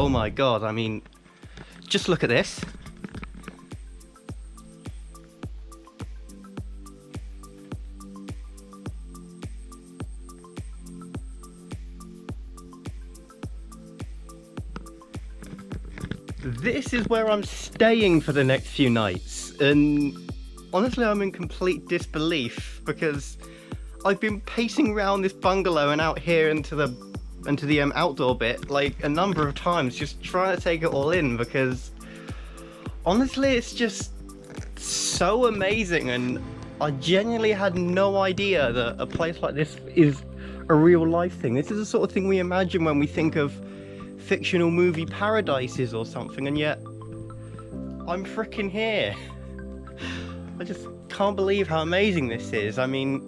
Oh my god, I mean, just look at this. This is where I'm staying for the next few nights, and honestly I'm in complete disbelief because I've been pacing around this bungalow and out here into the outdoor bit like a number of times, just trying to take it all in, because honestly it's just so amazing, and I genuinely had no idea that a place like this is a real life thing. This is the sort of thing we imagine when we think of fictional movie paradises or something, and yet I'm freaking here. I just can't believe how amazing this is. I mean,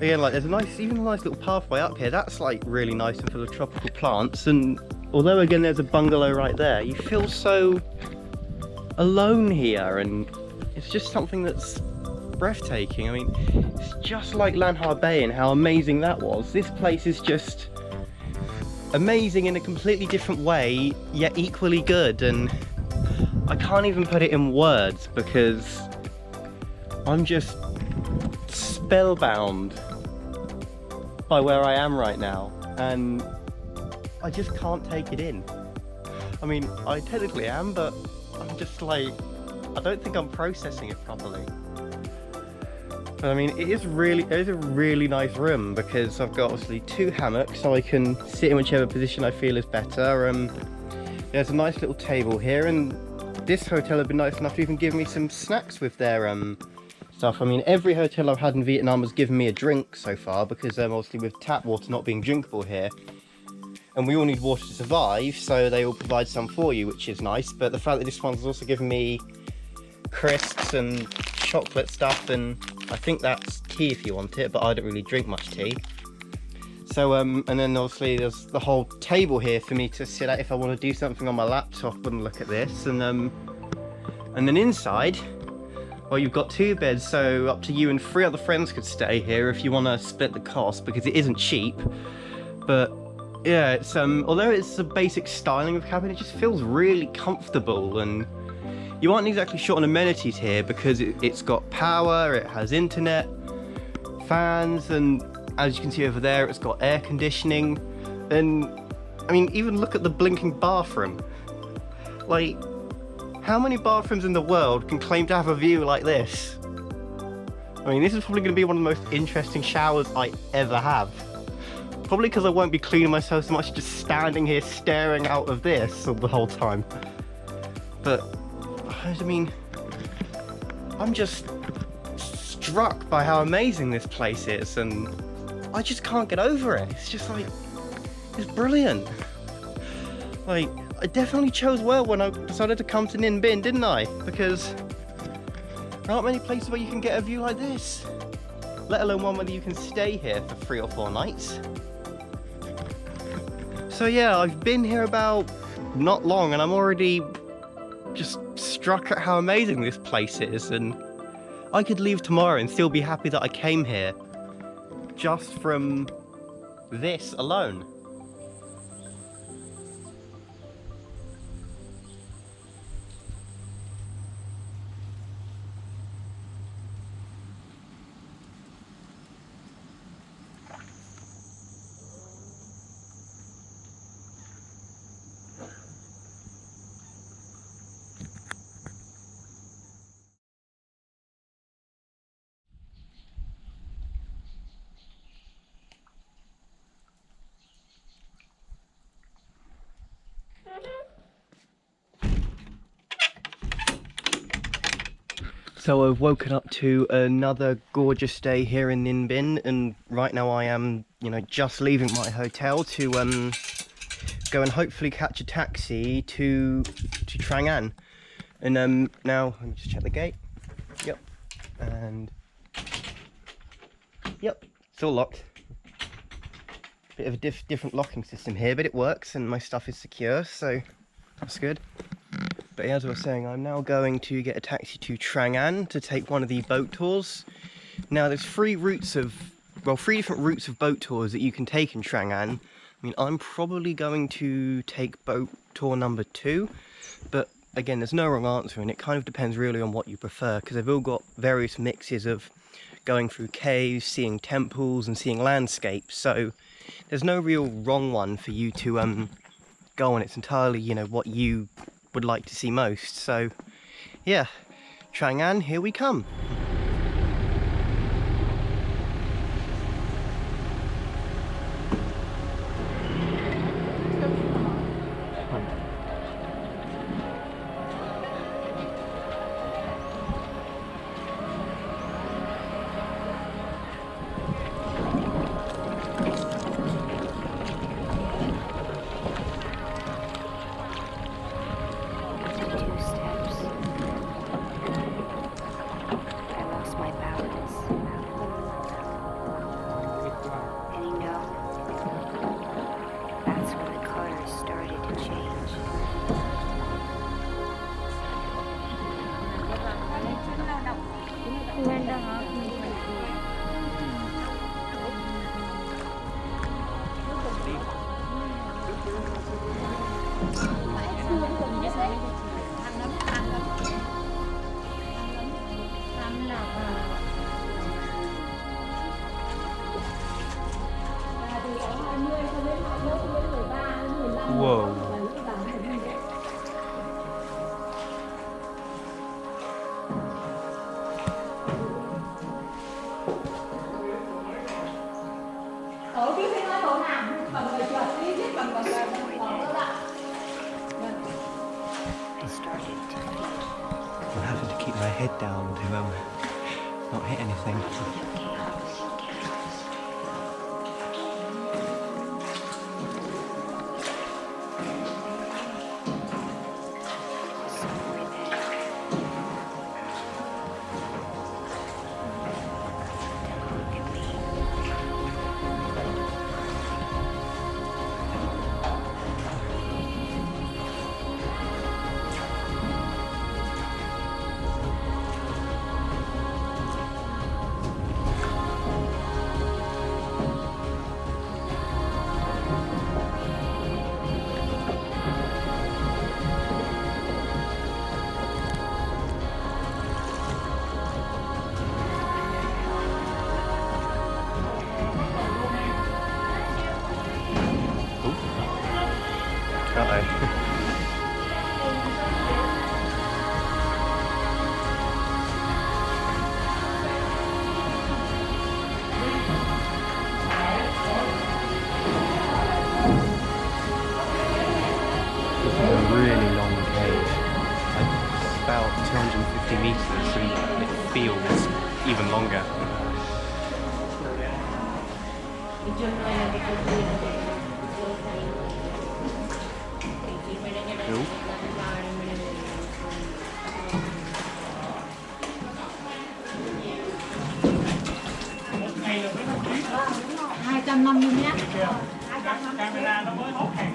again, like there's even a nice little pathway up here. That's like really nice and full of tropical plants, and although again there's a bungalow right there, you feel so alone here, and it's just something that's breathtaking. I mean, it's just like Lanhar Bay and how amazing that was. This place is just amazing in a completely different way, yet equally good, and I can't even put it in words because I'm just spellbound by where I am right now, and I just can't take it in. I mean, I technically am, but I'm just like, I don't think I'm processing it properly. But I mean, it is a really nice room because I've got obviously 2 hammocks, so I can sit in whichever position I feel is better. There's a nice little table here, and this hotel have been nice enough to even give me some snacks with their stuff. I mean, every hotel I've had in Vietnam has given me a drink so far, because obviously with tap water not being drinkable here, and we all need water to survive, so they all provide some for you, which is nice. But the fact that this one's also given me crisps and chocolate stuff, and I think that's tea if you want it, but I don't really drink much tea. So and then obviously there's the whole table here for me to sit at if I want to do something on my laptop and look at this. And then inside, well, you've got 2 beds, so up to you and 3 other friends could stay here if you want to split the cost, because it isn't cheap. But yeah, it's although it's a basic styling of cabin, it just feels really comfortable, and you aren't exactly short on amenities here because it's got power, it has internet, fans, and as you can see over there, it's got air conditioning. And I mean, even look at the blinking bathroom. Like, how many bathrooms in the world can claim to have a view like this? I mean, this is probably going to be one of the most interesting showers I ever have. Probably because I won't be cleaning myself so much, just standing here staring out of this the whole time. But I mean, I'm just struck by how amazing this place is, and I just can't get over it. It's just like, it's brilliant. Like, I definitely chose well when I decided to come to Ninh Binh, didn't I? Because there aren't many places where you can get a view like this, let alone one where you can stay here for 3 or 4 nights. So yeah, I've been here about not long, and I'm already just struck at how amazing this place is, and I could leave tomorrow and still be happy that I came here just from this alone. So I've woken up to another gorgeous day here in Ninh Binh, and right now I am, just leaving my hotel to go and hopefully catch a taxi to Trang An. And now let me just check the gate. Yep, and yep, still locked. Bit of a different locking system here, but it works, and my stuff is secure, so that's good. But as I was saying, I'm now going to get a taxi to Trang An to take one of the boat tours. Now there's 3 different routes of boat tours that you can take in Trang An. I mean, I'm probably going to take boat tour number 2, but again, there's no wrong answer, and it kind of depends really on what you prefer, because they've all got various mixes of going through caves, seeing temples, and seeing landscapes, so there's no real wrong one for you to go on. It's entirely, you know, what you would like to see most. So yeah, Chang'an, here we come. Whoa. I'm having to keep my head down to not hit anything. Really long cave, like about 250 meters, and it feels even longer. Cool. Camera nó mới hốt hàng.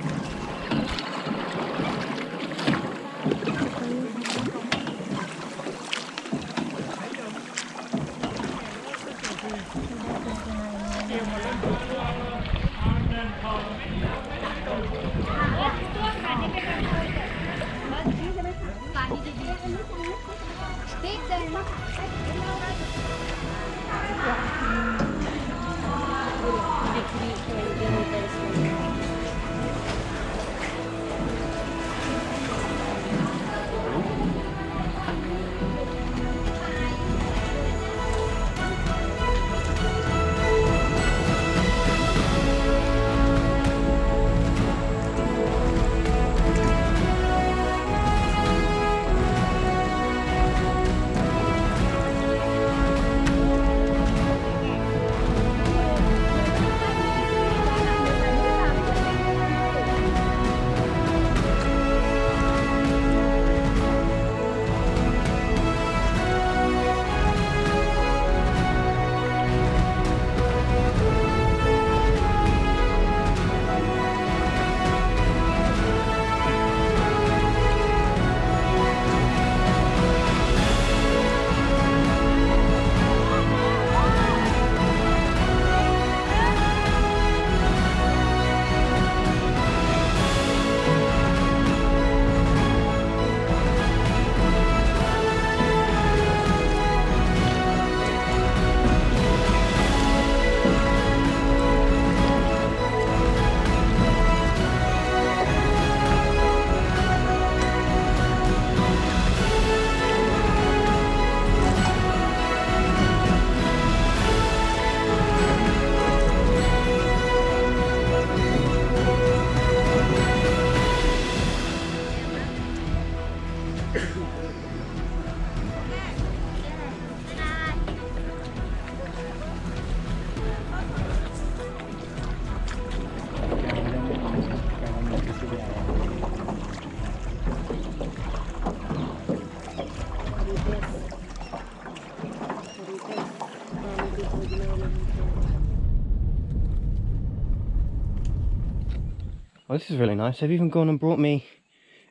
Well, this is really nice. They've even gone and brought me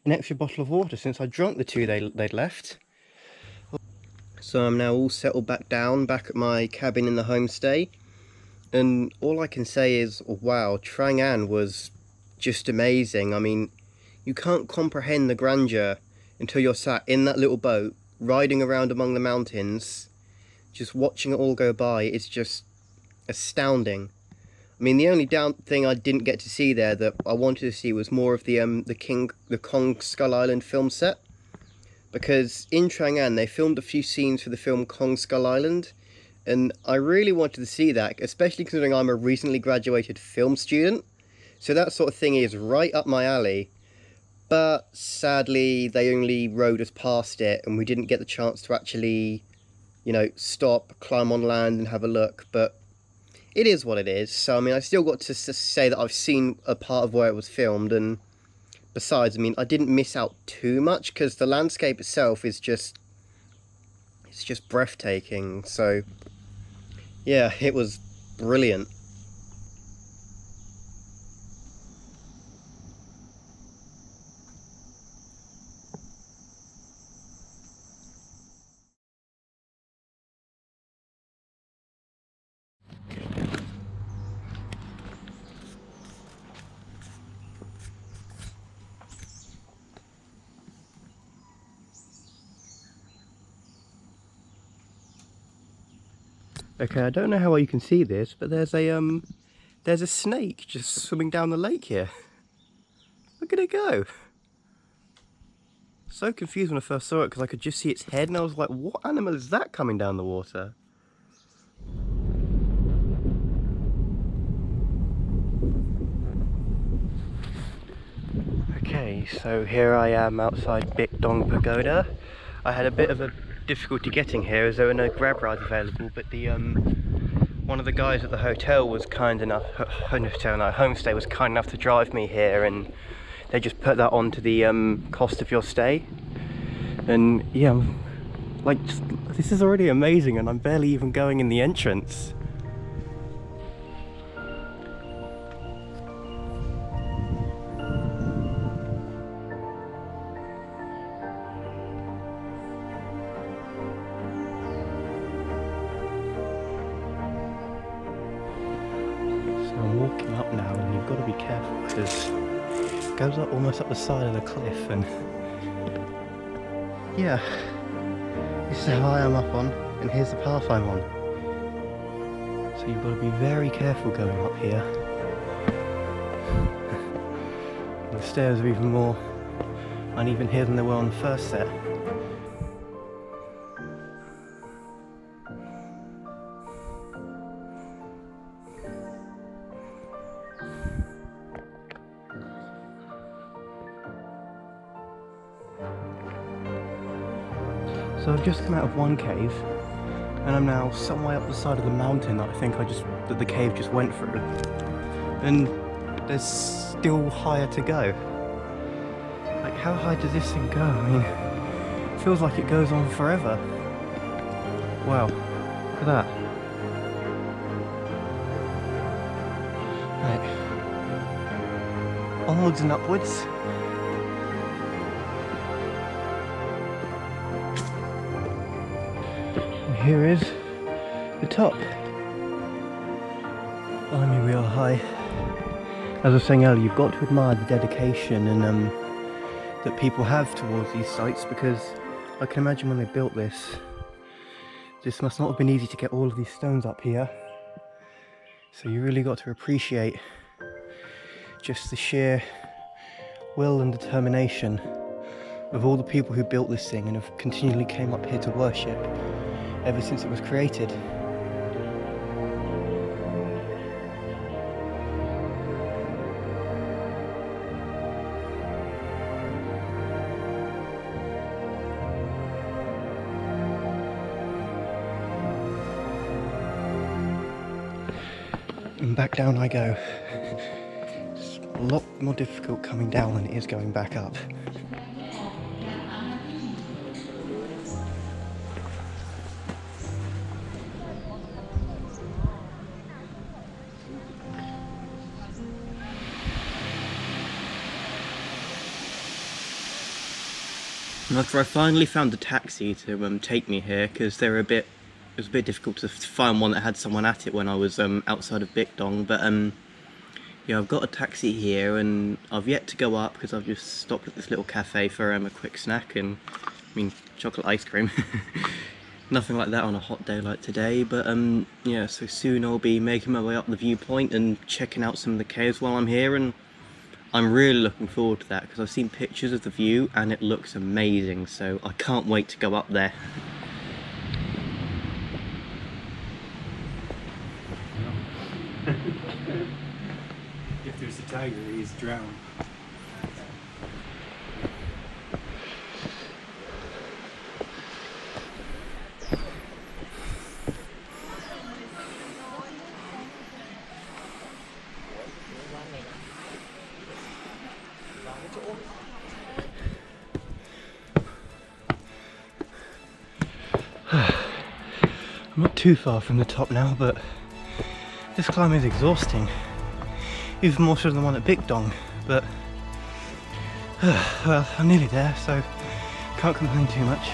an extra bottle of water since I drank the two they'd left. So I'm now all settled back down, back at my cabin in the homestay. And all I can say is, wow, Trang An was just amazing. I mean, you can't comprehend the grandeur until you're sat in that little boat, riding around among the mountains, just watching it all go by. It's just astounding. I mean, the only thing I didn't get to see there that I wanted to see was more of the Kong Skull Island film set. Because in Trang An, they filmed a few scenes for the film Kong Skull Island, and I really wanted to see that, especially considering I'm a recently graduated film student. So that sort of thing is right up my alley. But sadly, they only rowed us past it, and we didn't get the chance to actually, you know, stop, climb on land and have a look. But it is what it is. So, I mean, I still got to say that I've seen a part of where it was filmed, and besides, I mean, I didn't miss out too much because the landscape itself is just, it's just breathtaking. So, yeah, it was brilliant. Okay, I don't know how well you can see this, but there's a snake just swimming down the lake here. Look at it go. So confused when I first saw it because I could just see its head and I was like, what animal is that coming down the water? Okay, so here I am outside Bic Dong Pagoda. I had a bit of a difficulty getting here as there were no grab rides available, but the one of the guys at the hotel was kind enough, homestay was kind enough to drive me here, and they just put that onto the cost of your stay. And yeah, like, this is already amazing and I'm barely even going in the entrance. I'm walking up now, and you've got to be careful because it goes up almost up the side of the cliff, and yeah, this is how I am up on, and here's the path I'm on. So you've got to be very careful going up here. The stairs are even more uneven here than they were on the first set. So I've just come out of one cave, and I'm now some way up the side of the mountain that I think that the cave just went through. And there's still higher to go. Like, how high does this thing go? I mean, it feels like it goes on forever. Wow, look at that. Right. Onwards and upwards. Here is the top. Blimey, we are high. As I was saying earlier, you've got to admire the dedication and that people have towards these sites, because I can imagine when they built this must not have been easy to get all of these stones up here. So you really got to appreciate just the sheer will and determination of all the people who built this thing and have continually came up here to worship ever since it was created. And back down I go. It's a lot more difficult coming down than it is going back up. And after I finally found a taxi to take me here, because it was a bit difficult to find one that had someone at it when I was outside of Big but yeah, I've got a taxi here, and I've yet to go up because I've just stopped at this little cafe for a quick snack and, I mean, chocolate ice cream. Nothing like that on a hot day like today, but yeah, so soon I'll be making my way up the viewpoint and checking out some of the caves while I'm here, and I'm really looking forward to that because I've seen pictures of the view and it looks amazing, so I can't wait to go up there. If there's a tiger, he's drowned. I'm not too far from the top now, but this climb is exhausting. Even more so than the one at Big Dong, but well, I'm nearly there, so can't complain too much.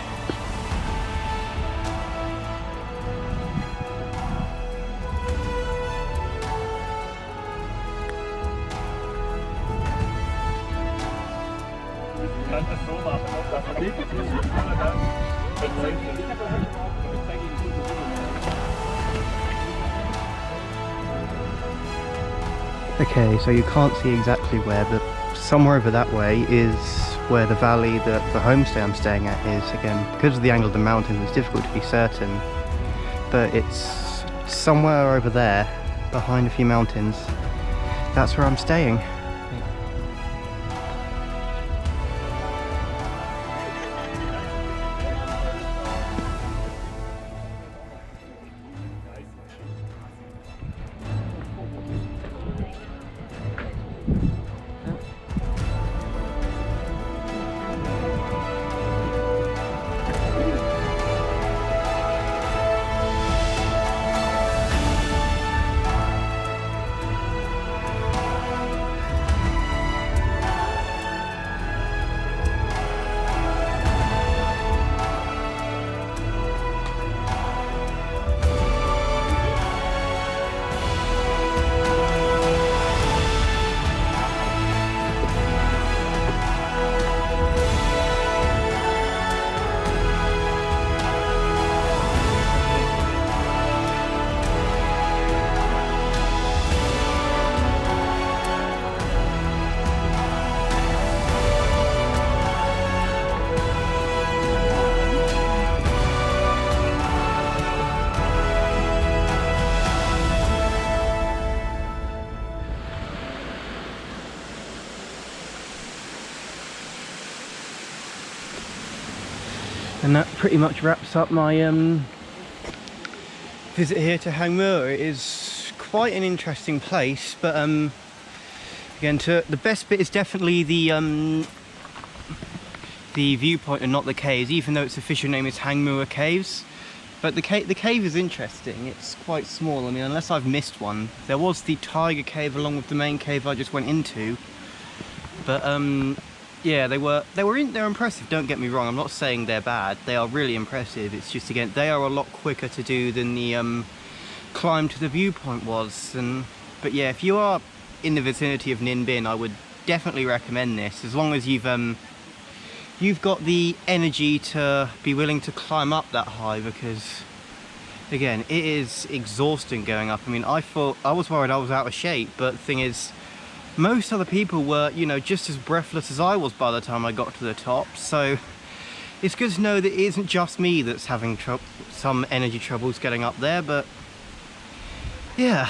Okay, so you can't see exactly where, but somewhere over that way is where the valley that the homestay I'm staying at is. Again, because of the angle of the mountains, it's difficult to be certain, but it's somewhere over there, behind a few mountains. That's where I'm staying. And that pretty much wraps up my visit here to Hang Muir. It is quite an interesting place, but again, the best bit is definitely the viewpoint and not the caves, even though its official name is Hang Muir Caves. But the cave is interesting. It's quite small. I mean, unless I've missed one. There was the tiger cave along with the main cave I just went into, but yeah, they're impressive, don't get me wrong. I'm not saying they're bad. They are really impressive. It's just, again, they are a lot quicker to do than the climb to the viewpoint was. But yeah, if you are in the vicinity of Ninh Binh, I would definitely recommend this, as long as you've got the energy to be willing to climb up that high, because again, it is exhausting going up. I mean, I was worried I was out of shape, but the thing is, most other people were, you know, just as breathless as I was by the time I got to the top. So it's good to know that it isn't just me that's having some energy troubles getting up there, but yeah.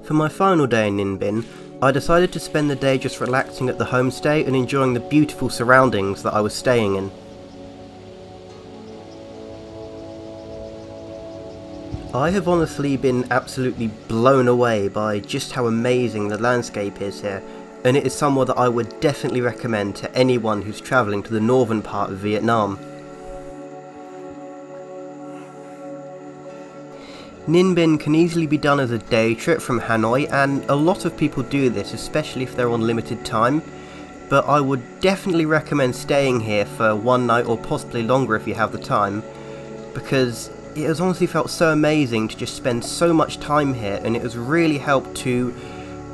For my final day in Ninh Binh, I decided to spend the day just relaxing at the homestay and enjoying the beautiful surroundings that I was staying in. I have honestly been absolutely blown away by just how amazing the landscape is here, and it is somewhere that I would definitely recommend to anyone who's travelling to the northern part of Vietnam. Ninh Binh can easily be done as a day trip from Hanoi, and a lot of people do this, especially if they're on limited time, but I would definitely recommend staying here for one night or possibly longer if you have the time, because it has honestly felt so amazing to just spend so much time here, and it has really helped to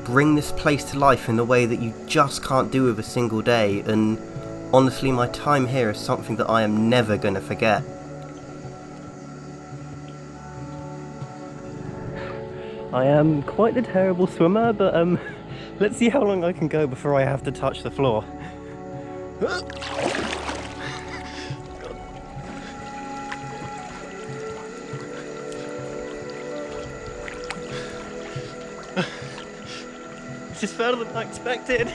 bring this place to life in a way that you just can't do with a single day, and honestly my time here is something that I am never going to forget. I am quite a terrible swimmer, but let's see how long I can go before I have to touch the floor. This is further than I expected.